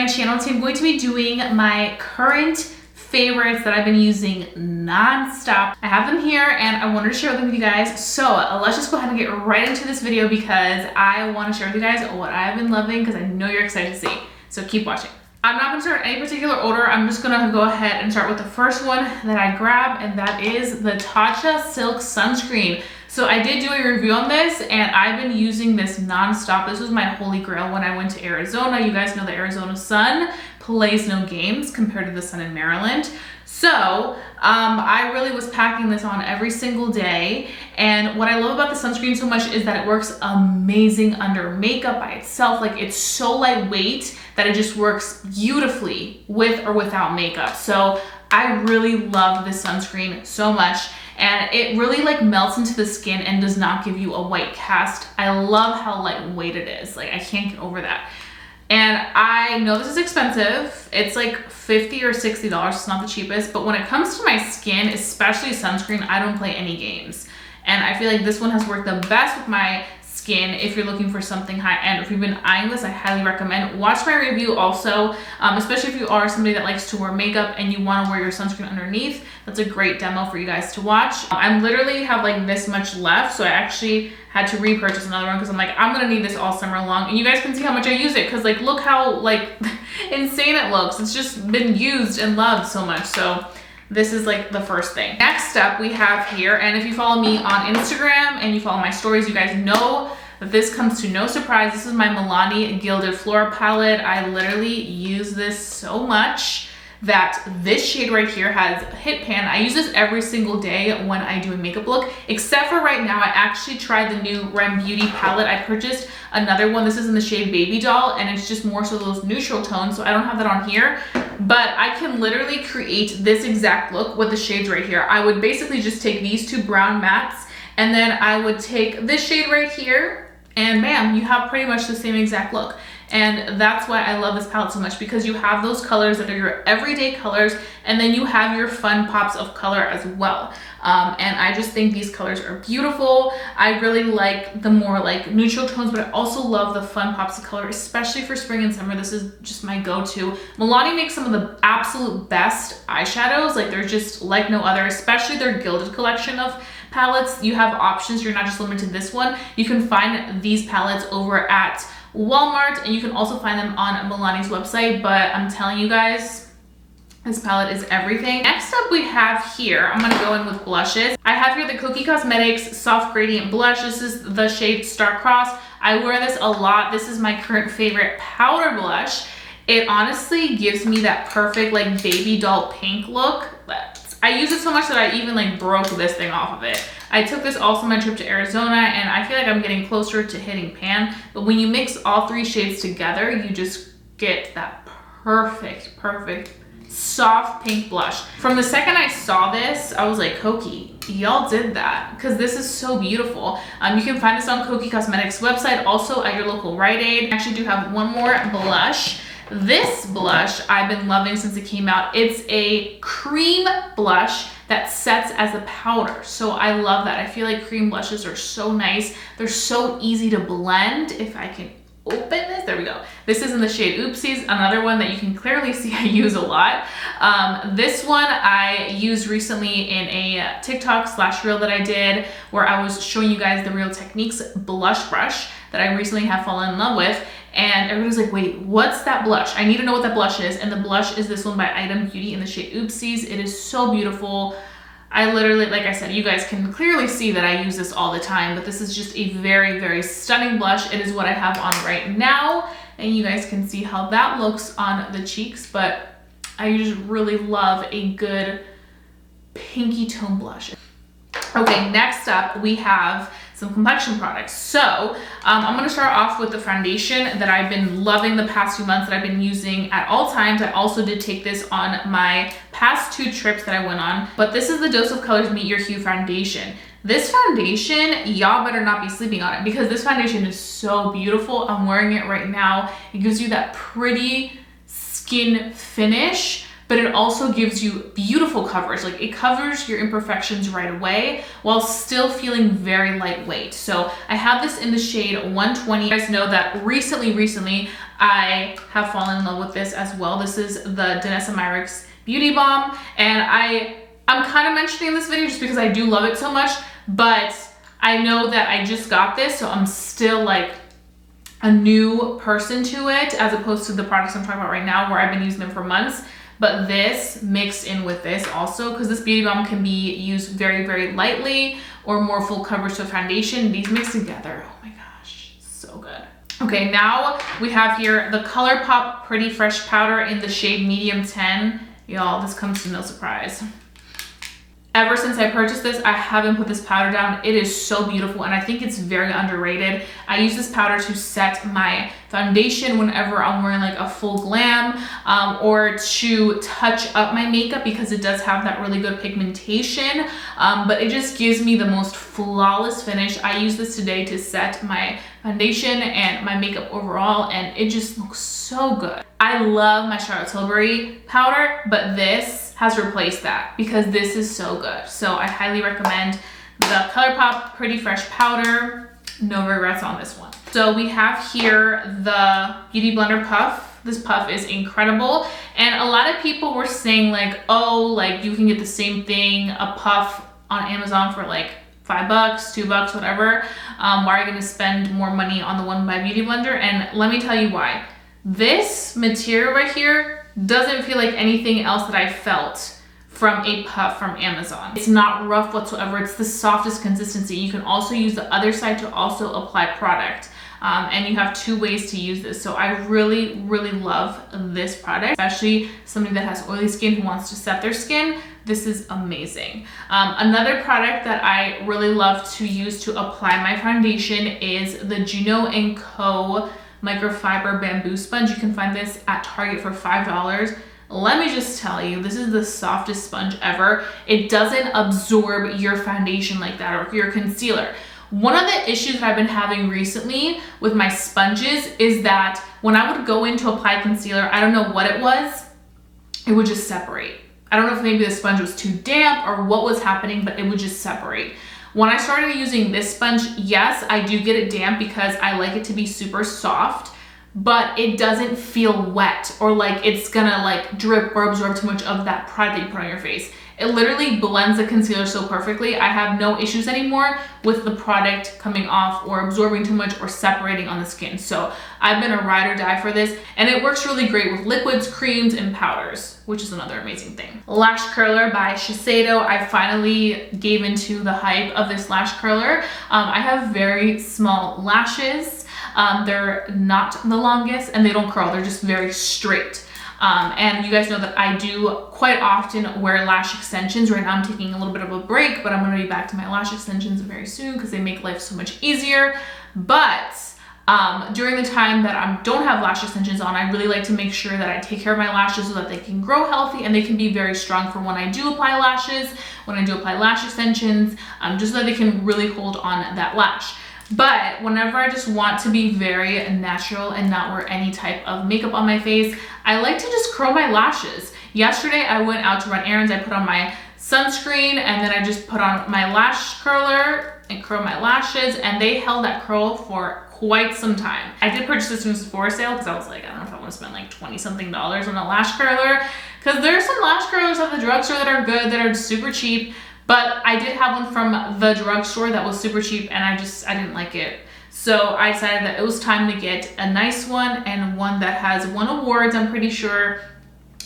my channel. Today I'm going to be doing my current favorites that I've been using non-stop. I have them here and I wanted to share them with you guys. So let's just go ahead and get right into this video because I want to share with you guys what I've been loving because I know you're excited to see. So keep watching. I'm not going to start in any particular order. I'm just going to go ahead and start with the first one that I grabbed, and that is the Tatcha Silk Sunscreen. So I did do a review on this and I've been using this non-stop. This was my holy grail when I went to Arizona. You guys know the Arizona sun plays no games compared to the sun in Maryland. So I really was packing this on every single day. And what I love about the sunscreen so much is that it works amazing under makeup by itself. Like, it's so lightweight that it just works beautifully with or without makeup. So I really love this sunscreen so much. And it really like melts into the skin and does not give you a white cast. I love how lightweight it is. Like, I can't get over that. And I know this is expensive. It's like $50 or $60. It's not the cheapest. But when it comes to my skin, especially sunscreen, I don't play any games. And I feel like this one has worked the best with my skin. If you're looking for something high-end, if you've been eyeing this, I highly recommend. Watch my review also, especially if you are somebody that likes to wear makeup and you want to wear your sunscreen underneath. That's a great demo for you guys to watch. I literally have like this much left, so I actually had to repurchase another one because I'm like, I'm gonna need this all summer long. And you guys can see how much I use it because like, look how like insane it looks. It's just been used and loved so much. So this is like the first thing. Next up we have here, and if you follow me on Instagram and you follow my stories, you guys know that this comes to no surprise. This is my Milani Gilded Flora palette. I literally use this so much that this shade right here has hit pan. I use this every single day when I do a makeup look, except for right now. I actually tried the new Rem Beauty palette. I purchased another one. This is in the shade Baby Doll, and it's just more so those neutral tones, so I don't have that on here. But I can literally create this exact look with the shades right here. I would basically just take these two brown mattes, and then I would take this shade right here, and bam, you have pretty much the same exact look. And that's why I love this palette so much, because you have those colors that are your everyday colors, and then you have your fun pops of color as well. And I just think these colors are beautiful. I really like the more like neutral tones, but I also love the fun pops of color, especially for spring and summer. This is just my go-to. Milani makes some of the absolute best eyeshadows. Like, they're just like no other, especially their Gilded collection of palettes. You have options. You're not just limited to this one. You can find these palettes over at Walmart, and you can also find them on Milani's website, but I'm telling you guys, this palette is everything. Next up we have here, I'm gonna go in with blushes. I have here the Cookie Cosmetics Soft Gradient Blush. This is the shade Star Cross. I wear this a lot. This is my current favorite powder blush. It honestly gives me that perfect like baby doll pink look. I use it so much that I even like broke this thing off of it. I took this also on my trip to Arizona, and I feel like I'm getting closer to hitting pan. But when you mix all three shades together, you just get that perfect soft pink blush. From the second I saw this, I was like, Koki, y'all did that, because this is so beautiful. You can find this on Cookie Cosmetics website, also at your local Rite Aid. I actually do have one more blush. This blush I've been loving since it came out. It's a cream blush that sets as a powder. So I love that. I feel like cream blushes are so nice. They're so easy to blend. If I can open this, there we go. This is in the shade Oopsies, another one that you can clearly see I use a lot. This one I used recently in a TikTok / reel that I did, where I was showing you guys the Real Techniques blush brush that I recently have fallen in love with. And everybody's like, wait, what's that blush? I need to know what that blush is. And the blush is this one by Item Beauty in the shade Oopsies. It is so beautiful. I literally, like I said, you guys can clearly see that I use this all the time, but this is just a very stunning blush. It is what I have on right now, and you guys can see how that looks on the cheeks, but I just really love a good pinky tone blush. Okay, next up we have some complexion products. So I'm gonna start off with the foundation that I've been loving the past few months, that I've been using at all times. I also did take this on my past 2 trips that I went on, but this is the Dose of Colors Meet Your Hue foundation. This foundation, y'all better not be sleeping on it, because this foundation is so beautiful. I'm wearing it right now. It gives you that pretty skin finish, but it also gives you beautiful coverage. Like it covers your imperfections right away while still feeling very lightweight. So I have this in the shade 120. You guys know that recently I have fallen in love with this as well. This is the Denessa Myrick's Beauty Balm, and I'm kind of mentioning this video just because I do love it so much, but I know that I just got this, so I'm still like a new person to it as opposed to the products I'm talking about right now where I've been using them for months. But this mixed in with this also, because this beauty balm can be used very, very lightly or more full coverage to a foundation. These mixed together, oh my gosh, so good. Okay, now we have here the Colourpop Pretty Fresh Powder in the shade medium 10. Y'all, this comes to no surprise. Ever since I purchased this, I haven't put this powder down. It is so beautiful, and I think it's very underrated. I use this powder to set my foundation whenever I'm wearing like a full glam, or to touch up my makeup because it does have that really good pigmentation, but it just gives me the most flawless finish. I use this today to set my foundation and my makeup overall, and it just looks so good. I love my Charlotte Tilbury powder, but this has replaced that because this is so good. So I highly recommend the Colourpop Pretty Fresh Powder. No regrets on this one. So we have here the Beauty Blender Puff. This puff is incredible. And a lot of people were saying like, oh, like you can get the same thing, a puff on Amazon for like $5, $2, whatever. Why are you gonna spend more money on the one by Beauty Blender? And let me tell you why. This material right here doesn't feel like anything else that I felt from a puff from Amazon. It's not rough whatsoever. It's the softest consistency. You can also use the other side to also apply product. And you have two ways to use this. So I really, really love this product, especially somebody that has oily skin who wants to set their skin. This is amazing. Another product that I really love to use to apply my foundation is the Juno & Co. Microfiber Bamboo Sponge. You can find this at Target for $5. Let me just tell you, this is the softest sponge ever. It doesn't absorb your foundation like that or your concealer. One of the issues that I've been having recently with my sponges is that when I would go in to apply concealer, I don't know what it was, it would just separate. I don't know if maybe the sponge was too damp or what was happening, but it would just separate. When I started using this sponge, yes, I do get it damp because I like it to be super soft, but it doesn't feel wet or like it's gonna like drip or absorb too much of that product that you put on your face. It literally blends the concealer so perfectly. I have no issues anymore with the product coming off or absorbing too much or separating on the skin. So I've been a ride or die for this, and it works really great with liquids, creams, and powders, which is another amazing thing. Lash curler by Shiseido. I finally gave into the hype of this lash curler. I have very small lashes. They're not the longest and they don't curl. They're just very straight. And you guys know that I do quite often wear lash extensions. Right now I'm taking a little bit of a break, but I'm gonna be back to my lash extensions very soon because they make life so much easier. But during the time that I don't have lash extensions on, I really like to make sure that I take care of my lashes so that they can grow healthy and they can be very strong for when I do apply lashes, when I do apply lash extensions, just so that they can really hold on that lash. But whenever I just want to be very natural and not wear any type of makeup on my face, I like to just curl my lashes. Yesterday I went out to run errands. I put on my sunscreen and then I just put on my lash curler and curl my lashes, and they held that curl for quite some time. I did purchase this from Sephora sale because I was like, I don't know if I want to spend like $20-something on a lash curler, because there's some lash curlers at the drugstore that are good, that are super cheap. But I did have one from the drugstore that was super cheap, and I didn't like it. So I decided that it was time to get a nice one, and one that has won awards. I'm pretty sure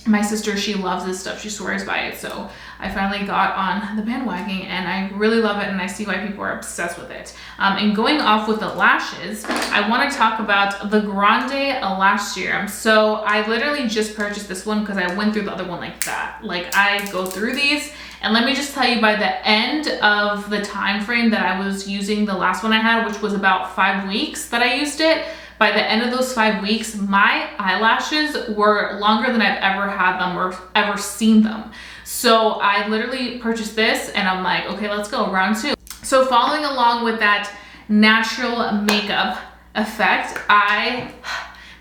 my sister, she loves this stuff. She swears by it. So I finally got on the bandwagon, and I really love it, and I see why people are obsessed with it. And going off with the lashes, I want to talk about the Grande Lash Serum. So I literally just purchased this one because I went through the other one like that. Like, I go through these, and let me just tell you, by the end of the time frame that I was using the last one I had, which was about 5 weeks that I used it, by the end of those 5 weeks, my eyelashes were longer than I've ever had them or ever seen them. So I literally purchased this, and I'm like, okay, let's go, round 2. So following along with that natural makeup effect,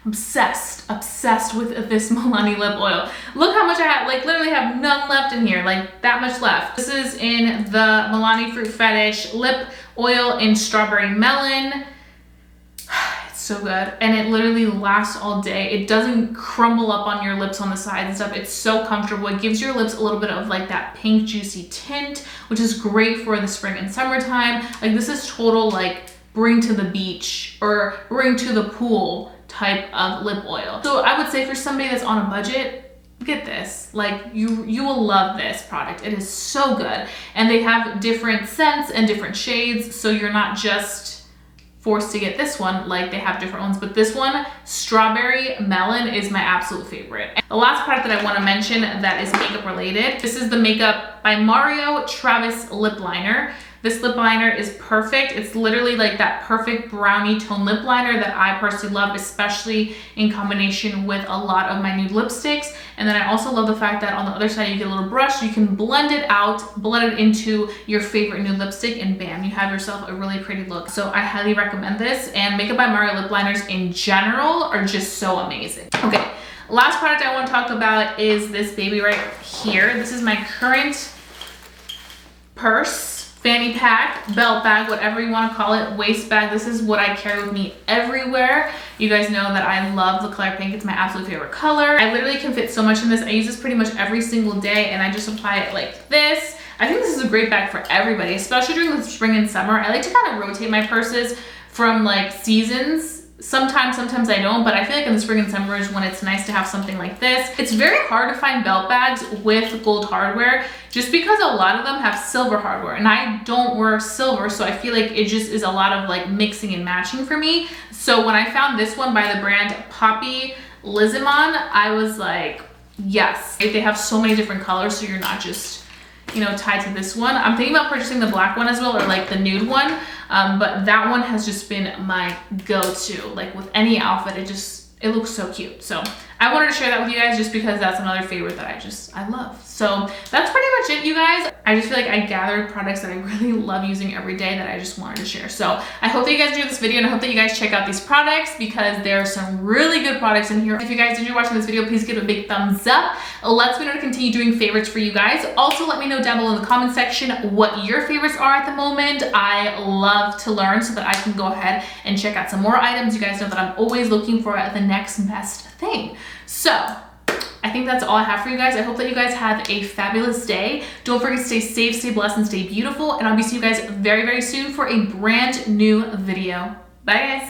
obsessed with this Milani lip oil. Look how much I have, like literally have none left in here, like that much left. This is in the Milani Fruit Fetish lip oil in Strawberry Melon. It's so good, and it literally lasts all day. It doesn't crumble up on your lips on the sides and stuff. It's so comfortable. It gives your lips a little bit of like that pink juicy tint, which is great for the spring and summertime. Like this is total like bring to the beach or bring to the pool type of lip oil. So I would say for somebody that's on a budget, get this. Like you will love this product. It is so good, and they have different scents and different shades, so you're not just forced to get this one. Like they have different ones, but this one, Strawberry Melon, is my absolute favorite. And the last product that I want to mention that is makeup related, this is the Makeup by Mario Travis lip liner. This lip liner is perfect. It's literally like that perfect brownie tone lip liner that I personally love, especially in combination with a lot of my nude lipsticks. And then I also love the fact that on the other side you get a little brush, you can blend it out, blend it into your favorite nude lipstick, and bam, you have yourself a really pretty look. So I highly recommend this, and Makeup by Mario lip liners in general are just so amazing. Okay, last product I want to talk about is this baby right here. This is my current purse, fanny pack, belt bag, whatever you want to call it, waist bag. This is what I carry with me everywhere. You guys know that I love the color pink. It's my absolute favorite color. I literally can fit so much in this. I use this pretty much every single day, and I just apply it like this. I think this is a great bag for everybody, especially during the spring and summer. I like to kind of rotate my purses from like seasons. Sometimes I don't, but I feel like in the spring and summer is when it's nice to have something like this. It's very hard to find belt bags with gold hardware just because a lot of them have silver hardware, and I don't wear silver, so I feel like it just is a lot of like mixing and matching for me. So when I found this one by the brand Poppy Lizimon, I was like, yes. They have so many different colors, so you're not just, you know, tied to this one. I'm thinking about purchasing the black one as well, or like the nude one, but that one has just been my go-to. Like with any outfit, it looks so cute. So I wanted to share that with you guys just because that's another favorite that I love. So that's pretty much it, you guys. I just feel like I gathered products that I really love using every day that I just wanted to share. So I hope that you guys enjoyed this video, and I hope that you guys check out these products because there are some really good products in here. If you guys enjoyed watching this video, please give it a big thumbs up. Let's me know to continue doing favorites for you guys. Also, let me know down below in the comment section what your favorites are at the moment. I love to learn so that I can go ahead and check out some more items. You guys know that I'm always looking for the next best thing. So I think that's all I have for you guys. I hope that you guys have a fabulous day. Don't forget to stay safe, stay blessed, and stay beautiful. And I'll be seeing you guys very, very soon for a brand new video. Bye, guys.